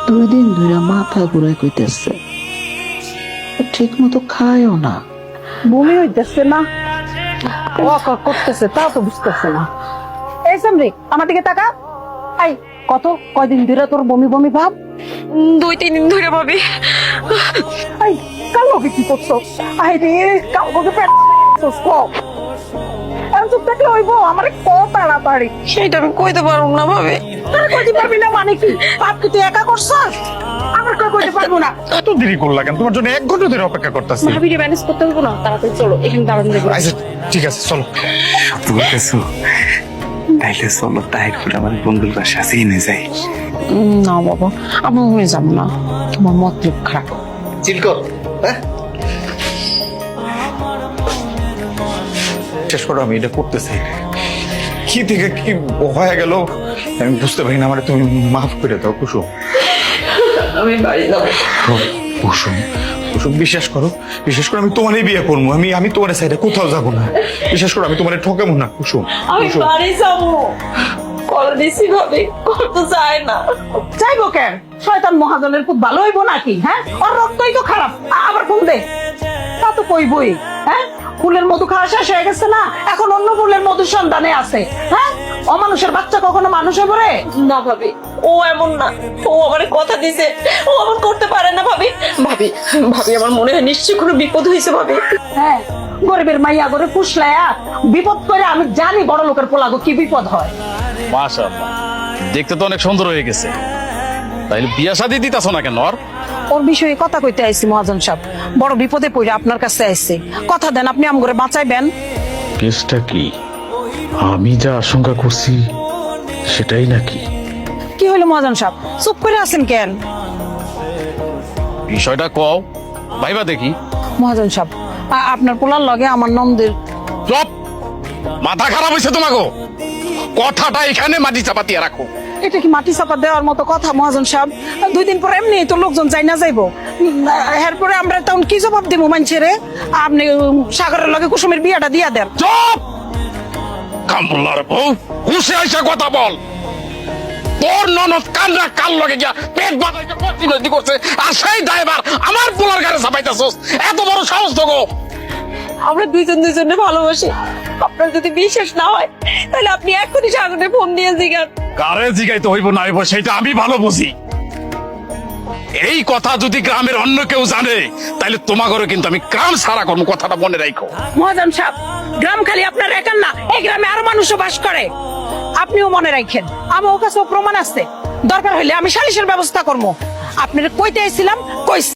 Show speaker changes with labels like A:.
A: 2 দিন ধরে মাথা ঘুরাই কইতেছে, ঠিক মতো খায়ও না।
B: বমি হইতেছে না, ওয়াক করতেছে, তাও তো বুঝতেছে না। এই সামরিক, আমার দিকে তাকা। এই কয়দিন ধরে তোর বমি বমি ভাব?
C: 2-3 দিন ধরে ভাবি।
B: এই কাল লগে কি করছো? আই রে কাল লগে পেট করছো। আমি চুপ থাকলে হইব? আমার তাড়াতাড়ি
C: সেটা আমি কইতে পারবো না ভাবি।
B: তোর কইতে পারবি না মানে কি? পাপ কি তুই একা করছস? আমার কইতে পারবো না।
D: এত দেরি করলা কেন? তোমার জন্য 1 ঘন্টা ধরে অপেক্ষা করতেছি।
C: ভাবিরে ম্যানেজ করতে হবে না, তাড়াতাড়ি চলো, এখানে দাঁড়ান দেখো।
D: আচ্ছা ঠিক আছে চলো।
E: বলতেছো তাইলে চলো তাই করে আমার বন্ধুর বাসা আছে এনে যাই।
C: না বাবা, আমি ওখানে যাবো না, তোমার মতলব খারাপ।
F: চিলকো, হ্যাঁ
D: শেষ করো, আমি এটা করতেছি। কি থেকে কি হয়ে গেল আমি বুঝতে পারি না। আমার তুমি মাফ করে দাও কুসুম।
C: আমি বাড়ি যাবো।
D: কুসুম, কুসুম বিশ্বাস করো, বিশ্বাস করো আমি তোমারই বিয়ে করবো। আমি তোমার সাইডে কোথাও যাবো না। বিশ্বাস করো আমি তোমার ঠকাবো না কুসুম।
C: আমি
D: কুসুম,
C: বাড়ি যাবো। কল দিছি ভাবি, কল তো যায় না।
B: চাইবো কেন? শয়তান মহাজনের খুব ভালো হইব নাকি? হ্যাঁ, ওর রক্তই তো খারাপ, আবার ফোন দে। তা তো কইবই। হ্যাঁ, ফুলের মধু খাওয়া শেষ হয়ে গেছে না, এখন অন্য ফুলের মধুর সন্ধানে আছে। হ্যাঁ, অমানুষের বাচ্চা কখনো মানুষ হয়ে পড়ে?
C: না ভাবি, ও এমন না। ও আমার কথা দিছে, ও এমন করতে পারে না ভাবি। ভাবি ভাবি আমার মনে হয় নিশ্চয়ই কোনো বিপদ হয়েছে ভাবি।
B: হ্যাঁ, গরিবের মাইয়া করে ফুসলায়া বিপদ করে, আমি জানি বড় লোকের পোলাগো কি বিপদ হয়।
G: মাশাআল্লাহ, দেখতে তো অনেক সুন্দর হয়ে গেছে। তাইলে বিয়া শাদী দিতাছ না কেন?
B: ওর বিষয়ে কথা কইতে আইছি মহাজন সাহেব, বড় বিপদে পড়ে আপনার কাছে আইছি। কথা দেন আপনি আমগরে বাঁচাইবেন।
H: কেসটা কি? আমি যা আশঙ্কা করছি সেটাই নাকি?
B: কি হলো মহাজন সাহেব, চুপ করে আছেন কেন?
G: বিষয়টা কও, ভাইবা দেখি।
B: মহাজন সাহেব, আপনার পোলার লগে আমার নন্দের।
G: চুপ! মাথা খারাপ হয়েছে তোমাকে? কথাটা এখানে মাটি চাপাতিয়া রাখো।
B: এটা কি মাটি চাপা দেওয়ার মতো কথা মহাজন সাহেব? 2 দিন পর এমনি তো লোকজন যাই না যাইবো, এরপরে আমরা তখন কি জবাব দিব মানুষেরে? আপনি সাগরের লগে কুসুমের বিয়াটা দিয়া দেন।
G: চুপ! কামলার বউ, হুশে আইসা কথা বল। তোর ননদ কান্না কাল লগে গিয়া পেট বাঁধাইতে কঠিনতি করছে, আর সেই ড্রাইভার আমার পোলার গাড়ি চাপাইতেছস। এত বড় সাহস তো গো!
C: আমরা দুজনে ভালোবাসি। আপনার যদি বিশ্বাস না হয় তাহলে আপনি এখনই সাগরে ফোন দিয়ে জিজ্ঞাসা।
G: কারে জিগাইতে হইব না হইব সেটা আমি ভালো বুঝি। এই কথা যদি গ্রামের অন্য কেউ জানে তাহলে তোমাগরে কিন্তু আমি গ্রাম সারা করবো, কথাটা মনে রাখো।
B: মহাজন সাহেব, গ্রাম খালি আপনার একার না, এই গ্রামে আরো মানুষও বাস করে, আপনিও মনে রাখেন। আমার কাছে প্রমাণ আছে, দরকার হইলে আমি সালিশের ব্যবস্থা করবো। আপনার কইতে আইছিলাম, কইছি।